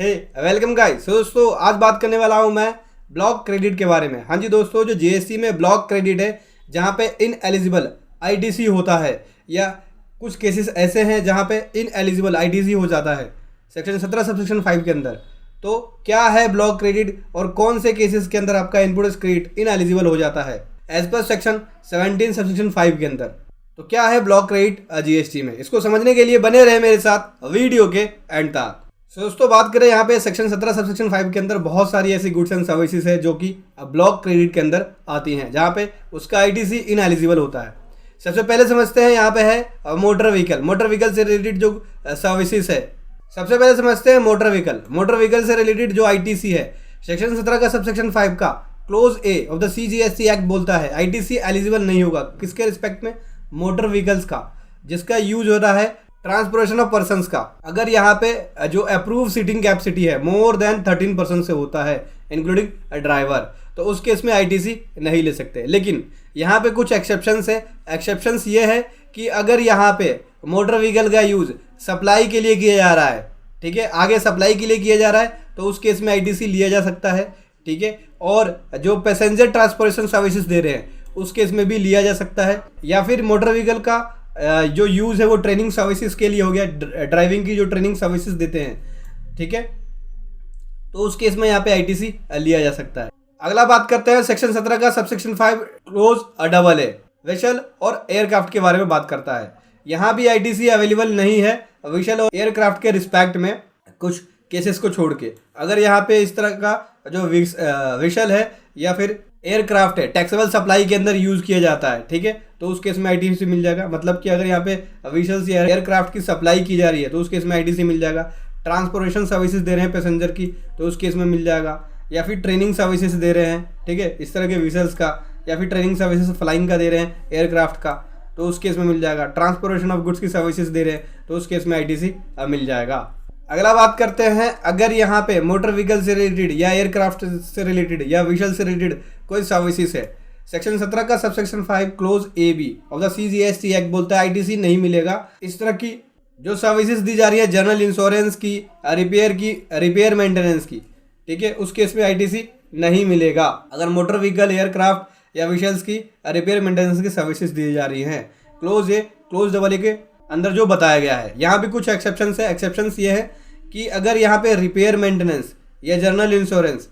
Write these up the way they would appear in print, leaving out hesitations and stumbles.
हे welcome guys. दोस्तों आज बात करने वाला हूं मैं ब्लॉक क्रेडिट के बारे में। हाँ जी दोस्तों, जो जीएसटी में ब्लॉक क्रेडिट है जहां पे इन एलिजिबल आईटीसी होता है या कुछ केसेस ऐसे हैं जहां पे इन एलिजिबल आईटीसी हो जाता है सेक्शन 17 सबसेक्शन 5 के अंदर। तो क्या है ब्लॉक क्रेडिट और कौन से केसेस के अंदर आपका इनपुट क्रेडिट इन एलिजिबल हो जाता है एज पर सेक्शन 17 सबसेक्शन 5 के अंदर। तो क्या है ब्लॉक क्रेडिट जीएसटी में, इसको समझने के लिए बने रहे मेरे साथ वीडियो के एंड तक। दोस्तों बात करें यहाँ पे सेक्शन 17 सबसेक्शन 5 के अंदर बहुत सारी ऐसी गुड्स एंड सर्विसेज है जो कि ब्लॉक क्रेडिट के अंदर आती हैं जहाँ पे उसका आईटीसी इन एलिजिबल होता है। सबसे पहले समझते हैं यहाँ पे है मोटर व्हीकल से रिलेटेड जो सर्विसेज है। सबसे पहले समझते हैं मोटर व्हीकल से रिलेटेड जो आईटीसी है सेक्शन 17 का सबसेक्शन 5 का close A of the CGST act बोलता है आईटीसी एलिजिबल नहीं होगा किसके रिस्पेक्ट में, मोटर व्हीकल्स का, जिसका यूज हो रहा है ट्रांसपोर्टेशन ऑफ पर्सन्स का। अगर यहाँ पे जो अप्रूव सीटिंग कैपेसिटी है मोर देन 13% से होता है इंक्लूडिंग ड्राइवर, तो उस केस में आईटीसी नहीं ले सकते। लेकिन यहाँ पे कुछ एक्सेप्शंस है। एक्सेप्शंस ये है कि अगर यहाँ पे मोटर व्हीकल का यूज सप्लाई के लिए किया जा रहा है, ठीक है, आगे सप्लाई के लिए किया जा रहा है, तो उस केस में आईटीसी लिया जा सकता है, ठीक है। और जो पैसेंजर ट्रांसपोर्टेशन सर्विसेज दे रहे हैं उस केस में भी लिया जा सकता है। या फिर मोटर व्हीकल का जो यूज़ है वो ट्रेनिंग सर्विसेज के लिए हो गया, ड्राइविंग की जो ट्रेनिंग सर्विसेज देते हैं, ठीक है, तो उस केस में यहाँ पे आईटीसी लिया जा सकता है। अगला बात करते हैं सेक्शन 17 का subsection 5 close double a vessel और एयरक्राफ्ट के बारे में बात करता है। यहाँ भी आईटीसी अवेलेबल नहीं है वेसल और एयरक्राफ्ट के रिस्पेक्ट में कुछ केसेस को छोड़ के। अगर यहाँ पे इस तरह का जो वेसल है या फिर एयरक्राफ्ट है टैक्सेबल सप्लाई के अंदर यूज किया जाता है, ठीक है, तो उस केस में आईटीसी मिल जाएगा। मतलब कि अगर यहाँ पे व्हीकल्स या एयरक्राफ्ट की सप्लाई की जा रही है तो उस केस में आईटीसी मिल जाएगा। ट्रांसपोर्टेशन सर्विसेज दे रहे हैं पैसेंजर की तो उस केस में मिल जाएगा। या फिर ट्रेनिंग सर्विसेज दे रहे हैं, ठीक है, इस तरह के व्हीकल्स का, या फिर ट्रेनिंग सर्विसेज फ्लाइंग का दे रहे हैं एयरक्राफ्ट का, तो उस केस में मिल जाएगा। ट्रांसपोर्टेशन ऑफ गुड्स की सर्विसेज दे रहे हैं तो उस केस में आईटीसी मिल जाएगा। अगला बात करते हैं, अगर यहाँ पे मोटर व्हीकल से रिलेटेड या एयरक्राफ्ट से रिलेटेड या व्हीकल से रिलेटेड कोई सर्विसेज है, सेक्शन 17 का subsection 5 clause A B of the CGST act बोलता है आईटीसी नहीं मिलेगा। इस तरह की जो सर्विसेज दी जा रही है जनरल इंश्योरेंस की, रिपेयर मेंटेनेंस की, ठीक है, उस केस में आईटीसी नहीं मिलेगा। अगर मोटर व्हीकल, एयरक्राफ्ट या व्हीकल्स की रिपेयर मेंटेनेंस की सर्विसेज दी जा रही हैं close A close double A के अंदर जो बताया गया है। यहाँ भी कुछ एक्सेप्शंस है। एक्सेप्शंस ये है कि अगर यहाँ पे रिपेयर मेंटेनेंस या जनरल इंश्योरेंस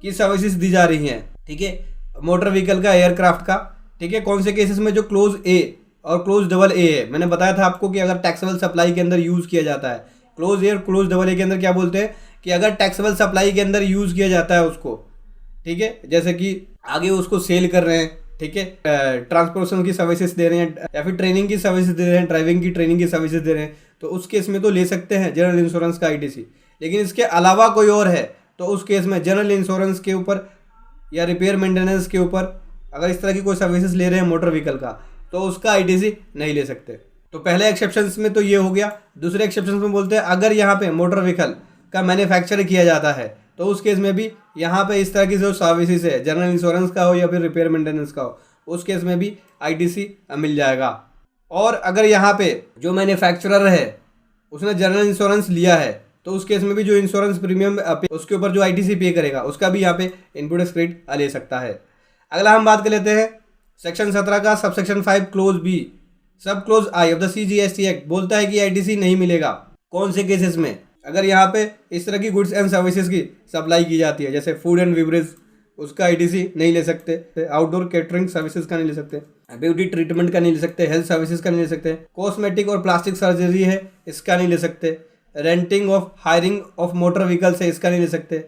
की सर्विसेज दी जा रही हैं, ठीक है, मोटर व्हीकल का, एयरक्राफ्ट का, ठीक है, कौन से केसेस में, जो क्लोज ए और क्लोज डबल ए है। मैंने बताया था आपको कि अगर टैक्सेबल सप्लाई के अंदर यूज़ किया जाता है, क्लोज ए और क्लोज डबल ए के अंदर क्या बोलते हैं कि अगर टैक्सेबल सप्लाई के अंदर यूज़ किया जाता है उसको, ठीक है, जैसे कि आगे उसको सेल कर रहे हैं, ठीक है, ट्रांसपोर्टेशन की सर्विसेज दे रहे हैं या फिर ट्रेनिंग की सर्विसेज दे रहे हैं, ड्राइविंग की ट्रेनिंग की सर्विसेज दे रहे हैं, तो उस केस में तो ले सकते हैं जनरल इंश्योरेंस का आईटीसी। लेकिन इसके अलावा कोई और है तो उस केस में जनरल इंश्योरेंस के ऊपर या रिपेयर मेंटेनेंस के ऊपर अगर इस तरह की कोई सर्विसेज ले रहे हैं मोटर व्हीकल का तो उसका आईटीसी नहीं ले सकते। तो पहले एक्सेप्शंस में तो ये हो गया। दूसरे एक्सेप्शंस में बोलते हैं अगर यहाँ पे मोटर व्हीकल का मैन्युफैक्चर किया जाता है तो उस केस में भी यहाँ पे इस तरह की जो सर्विसेज है, जनरल इंश्योरेंस का हो या फिर रिपेयर मेंटेनेंस का हो, उस केस में भी आईटीसी मिल जाएगा। और अगर यहाँ पे जो मैन्युफैक्चरर है उसने जनरल इंश्योरेंस लिया है तो उस केस में भी जो इंश्योरेंस प्रीमियम उसके ऊपर जो आईटीसी पे करेगा उसका भी यहाँ पे इनपुट क्रेडिट ले सकता है। अगला हम बात कर लेते हैं सेक्शन 17 का सबसेक्शन 5 क्लोज बी सब close I of the CGST act बोलता है कि आईटीसी नहीं मिलेगा। कौन से केसेस में, अगर यहाँ पे इस तरह की गुड्स एंड सर्विसेज की सप्लाई की जाती है जैसे फूड एंड बेवरेज, उसका आईटीसी नहीं ले सकते। आउटडोर कैटरिंग सर्विसेज का नहीं ले सकते, ब्यूटी ट्रीटमेंट का नहीं ले सकते, हेल्थ सर्विसेज का नहीं ले सकते, कॉस्मेटिक और प्लास्टिक सर्जरी है इसका नहीं ले सकते, renting of hiring of motor vehicles है इसका नहीं ले सकते,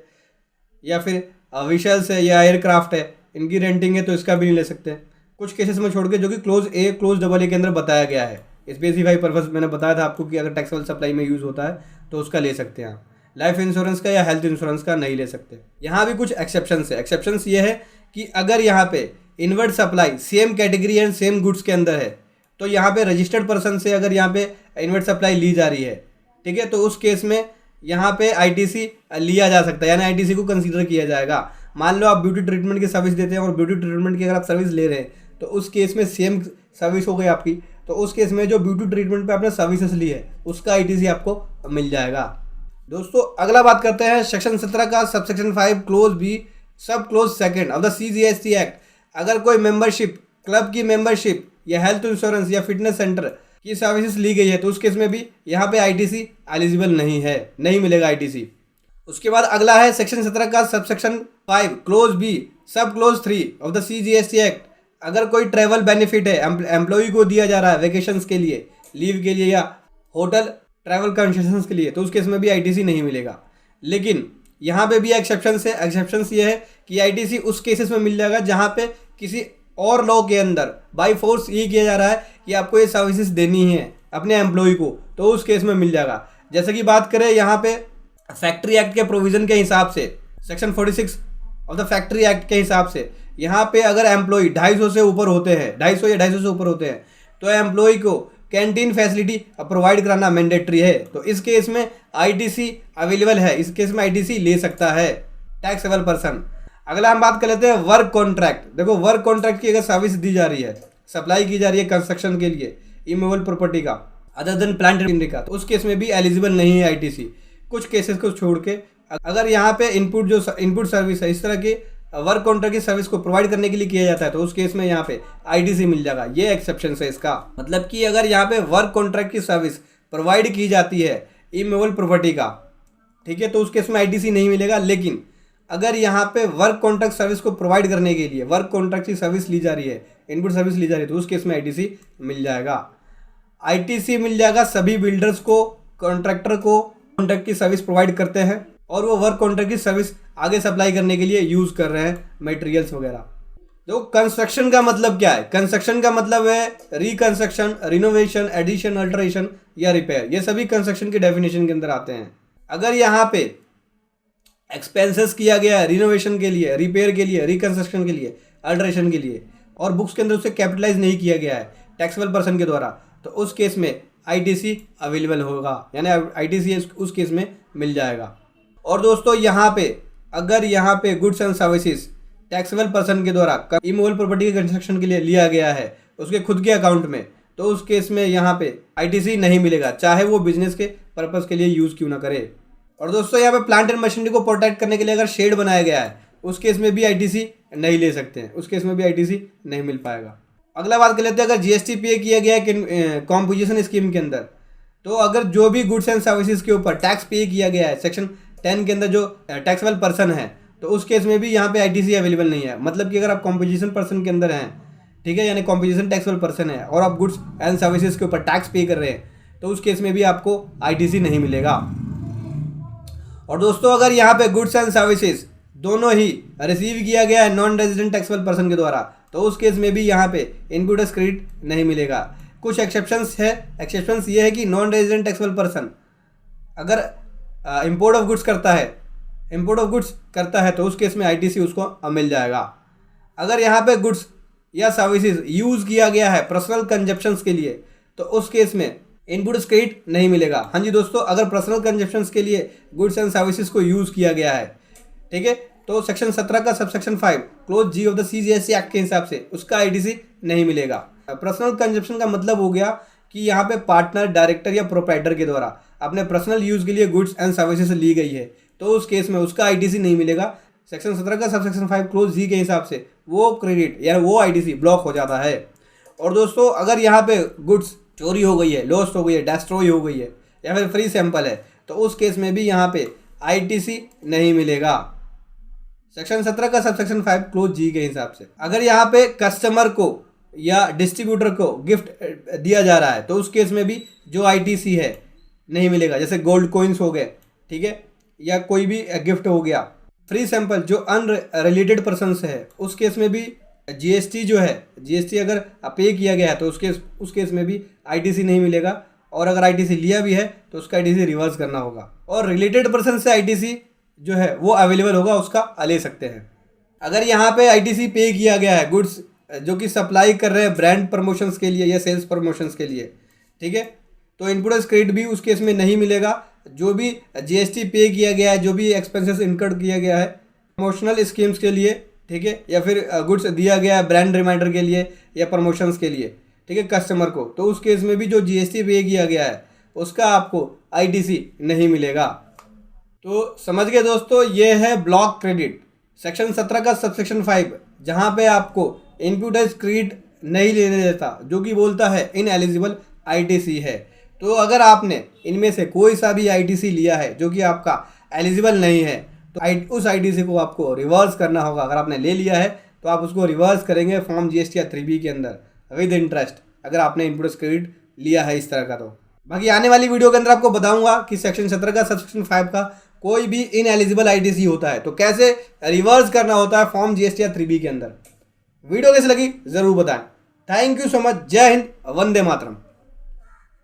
या फिर व्हीकल्स है या एयरक्राफ्ट है इनकी रेंटिंग है तो इसका भी नहीं ले सकते। कुछ केसेस में छोड़ के जो कि close A close double A के अंदर बताया गया है, स्पेसिफाई पर्पस मैंने बताया था आपको कि अगर टैक्सेबल सप्लाई में यूज़ होता है तो उसका ले सकते हैं आप। लाइफ इंश्योरेंस का या हेल्थ इंश्योरेंस का नहीं ले सकते। यहाँ भी कुछ एक्सेप्शंस है। एक्सेप्शंस ये है कि अगर यहाँ पे inward supply same category and same goods के अंदर है तो यहाँ पे रजिस्टर्ड पर्सन से अगर यहाँ पे इनवर्ट सप्लाई ली जा रही है, ठीक है, तो उस केस में यहाँ पे आईटीसी लिया जा सकता है, यानी आईटीसी को कंसीडर किया जाएगा। मान लो आप ब्यूटी ट्रीटमेंट की सर्विस देते हैं और ब्यूटी ट्रीटमेंट की अगर आप सर्विस ले रहे हैं तो उस केस में सेम सर्विस हो गई आपकी, तो उस केस में जो ब्यूटी ट्रीटमेंट पे आपने सर्विसेज ली है उसका आईटीसी आपको मिल जाएगा। दोस्तों अगला बात करते हैं सेक्शन 17 का सबसेक्शन 5 क्लोज बी सब close second of the CGST act. अगर कोई मेंबरशिप, क्लब की मेंबरशिप या हेल्थ इंश्योरेंस या फिटनेस सेंटर की सर्विसेज ली गई है तो उस केस में भी यहाँ पे ITC एलिजिबल नहीं है, नहीं मिलेगा ITC। उसके बाद अगला है सेक्शन 17 का सबसेक्शन 5 क्लोज बी सब close 3 of the CGST act. अगर कोई ट्रैवल बेनिफिट है एम्प्लॉय को दिया जा रहा है वेकेशंस के लिए, लीव के लिए या होटल ट्रैवल कंसेशंस के लिए, तो उस केस में भी ITC नहीं मिलेगा। लेकिन यहाँ पे भी एक्सेप्शंस है। एक्सेप्शंस ये है कि ITC उस केसेस में मिल जाएगा जहाँ पे किसी और लॉ के अंदर बाई फोर्स ये किया जा रहा है कि आपको ये सर्विसेज देनी है अपने एम्प्लॉय को, तो उस केस में मिल जाएगा। जैसे कि बात करें यहाँ पे फैक्ट्री एक्ट के प्रोविजन के हिसाब से, section 46 of the factory act के हिसाब से, यहाँ पे अगर एम्प्लॉय 250 से ऊपर होते हैं, 250 या 250 से ऊपर होते हैं, तो एम्प्लॉय को कैंटीन फैसिलिटी प्रोवाइड कराना मैंडेटरी है। तो इस केस में ITC अवेलेबल है, इस केस में ITC ले सकता है टैक्सेबल पर्सन। अगला हम बात कर लेते हैं वर्क कॉन्ट्रैक्ट। देखो वर्क कॉन्ट्रैक्ट की अगर सर्विस दी जा रही है, सप्लाई की जा रही है कंस्ट्रक्शन के लिए इमूवेबल प्रॉपर्टी का अदर देन प्लांट मशीनरी का, तो उस केस में भी एलिजिबल नहीं है ITC, कुछ केसेस को छोड़ के। अगर यहाँ पे इनपुट सर्विस है, इस तरह की वर्क कॉन्ट्रैक्ट की सर्विस को प्रोवाइड करने के लिए किया जाता है, तो उस केस में यहाँ पे ITC मिल जाएगा। ये एक्सेप्शन है इसका, मतलब कि अगर यहाँ पे वर्क कॉन्ट्रैक्ट की सर्विस प्रोवाइड की जाती है इमूवेबल प्रॉपर्टी का, ठीक है, तो उस केस में ITC नहीं मिलेगा। लेकिन अगर यहाँ पे वर्क कॉन्ट्रैक्ट सर्विस को प्रोवाइड करने के लिए वर्क कॉन्ट्रैक्ट की सर्विस ली जा रही है, इनपुट सर्विस ली जा रही है, तो उस केस में ITC मिल जाएगा। ITC मिल जाएगा सभी बिल्डर्स को, कॉन्ट्रैक्टर को कॉन्ट्रैक्ट की सर्विस प्रोवाइड करते हैं और वो वर्क कॉन्ट्रैक्ट की सर्विस आगे सप्लाई करने के लिए यूज़ कर रहे हैं मटेरियल्स वगैरह। तो कंस्ट्रक्शन का मतलब क्या है? कंस्ट्रक्शन का मतलब है रिकंस्ट्रक्शन, रिनोवेशन, एडिशन, अल्टरेशन या रिपेयर। ये सभी कंस्ट्रक्शन के डेफिनेशन के अंदर आते हैं। अगर यहाँ पे एक्सपेंसेस किया गया है रिनोवेशन के लिए, रिपेयर के लिए, रिकंस्ट्रक्शन के लिए, अल्टरेशन के लिए, और बुक्स के अंदर उसे कैपिटलाइज नहीं किया गया है टैक्सेबल पर्सन के द्वारा, तो उस केस में ITC अवेलेबल होगा, यानी ITC उस केस में मिल जाएगा। और दोस्तों यहाँ पे अगर यहाँ पे goods and services taxable person के द्वारा इमूवेबल प्रॉपर्टी के कंस्ट्रक्शन के लिए लिया गया है उसके खुद के अकाउंट में, तो उस केस में यहाँ पे ITC नहीं मिलेगा, चाहे वो बिजनेस के पर्पज़ के लिए यूज़ क्यों ना करे। और दोस्तों यहाँ पे प्लांट एंड मशीनरी को प्रोटेक्ट करने के लिए अगर शेड बनाया गया है, उस केस में भी ITC नहीं ले सकते हैं, उस केस में भी ITC नहीं मिल पाएगा। अगला बात कर लेते हैं, अगर GST पे किया गया है कॉम्पोजिशन स्कीम के अंदर, तो अगर जो भी गुड्स एंड सर्विसेज के ऊपर टैक्स पे किया गया है सेक्शन 10 के अंदर जो टैक्सेबल पर्सन है, तो उस केस में भी यहाँ पे ITC अवेलेबल नहीं है। मतलब कि अगर आप कॉम्पोजिशन पर्सन के अंदर हैं, ठीक है, यानी कॉम्पोजिशन टैक्सेबल पर्सन है और आप गुड्स एंड सर्विसेज के ऊपर टैक्स पे कर रहे हैं, तो उस केस में भी आपको ITC नहीं मिलेगा। और दोस्तों अगर यहाँ पे गुड्स एंड सर्विसेज दोनों ही रिसीव किया गया है नॉन रेजिडेंट टैक्सेबल पर्सन के द्वारा, तो उस केस में भी यहाँ पे इनपुट टैक्स क्रेडिट नहीं मिलेगा। कुछ एक्सेप्शंस है। एक्सेप्शंस ये है कि नॉन रेजिडेंट टैक्सेबल पर्सन अगर इम्पोर्ट ऑफ गुड्स करता है तो उस केस में ITC उसको मिल जाएगा। अगर यहाँ पे गुड्स या सर्विसेज यूज़ किया गया है पर्सनल कंजप्शंस के लिए, तो उस केस में इनपुट क्रेडिट नहीं मिलेगा। हाँ जी दोस्तों, अगर पर्सनल कंजप्शंस के लिए गुड्स एंड सर्विसेज को यूज़ किया गया है, ठीक है, तो सेक्शन 17 का subsection 5 close G of the CGST act के हिसाब से उसका ITC नहीं मिलेगा। पर्सनल कंजप्शन का मतलब हो गया कि यहाँ पे पार्टनर, डायरेक्टर या प्रोप्राइटर के द्वारा अपने पर्सनल यूज़ के लिए गुड्स एंड सर्विसेज ली गई है, तो उस केस में उसका ITC नहीं मिलेगा। सेक्शन 17 का सबसेक्शन 5 क्लोज G के हिसाब से वो क्रेडिट या वो ITC ब्लॉक हो जाता है। और दोस्तों अगर यहाँ पे गुड्स चोरी हो गई है, लॉस्ट हो गई है, डिस्ट्रॉय हो गई है या फिर फ्री सैंपल है, तो उस केस में भी यहाँ पे ITC नहीं मिलेगा सेक्शन 17 का सबसेक्शन 5 क्लोज G के हिसाब से। अगर यहाँ पे कस्टमर को या डिस्ट्रीब्यूटर को गिफ्ट दिया जा रहा है, तो उस केस में भी जो ITC है नहीं मिलेगा। जैसे गोल्ड कॉइन्स हो गए, ठीक है, या कोई भी गिफ्ट हो गया। फ्री सैंपल जो अनरिलेटेड पर्सन है, उस केस में भी GST जो है, GST अगर पे किया गया है तो उस केस में भी ITC नहीं मिलेगा। और अगर ITC लिया भी है तो उसका ITC रिवर्स करना होगा। और रिलेटेड पर्सन से ITC जो है वो अवेलेबल होगा, उसका ले सकते हैं। अगर यहाँ पे ITC पे किया गया है गुड्स जो कि सप्लाई कर रहे हैं ब्रांड प्रमोशंस के लिए या सेल्स प्रमोशंस के लिए, ठीक है, तो इनपुट क्रेडिट भी उस केस में नहीं मिलेगा। जो भी GST पे किया गया है, जो भी एक्सपेंसेस इनकर्ड किया गया है प्रमोशनल स्कीम्स के लिए, ठीक है, या फिर गुड्स दिया गया है ब्रांड रिमाइंडर के लिए या प्रमोशंस के लिए, ठीक है, कस्टमर को, तो उस केस में भी जो GST पे किया गया है उसका आपको ITC नहीं मिलेगा। तो समझ गए दोस्तों, ये है ब्लॉक क्रेडिट सेक्शन 17 का सबसेक्शन 5, जहाँ पे आपको इनपुट क्रेडिट नहीं लेने देता, जो कि बोलता है इन एलिजिबल आईटीसी है। तो अगर आपने इनमें से कोई सा भी आईटीसी लिया है जो कि आपका एलिजिबल नहीं है, तो उस आईटीसी को आपको रिवर्स करना होगा। अगर आपने ले लिया है तो आप उसको रिवर्स करेंगे फॉर्म जीएसटी या 3B के अंदर विद इंटरेस्ट, अगर आपने इनपुट क्रेडिट लिया है इस तरह का। तो बाकी आने वाली वीडियो के अंदर आपको बताऊंगा कि सेक्शन 17 का सबसेक्शन 5 का कोई भी इन एलिजिबल आईटीसी होता है तो कैसे रिवर्स करना होता है फॉर्म जीएसटी या 3B के अंदर। वीडियो कैसी लगी जरूर बताएं। Thank you so much. जय हिंद, वंदे मातरम।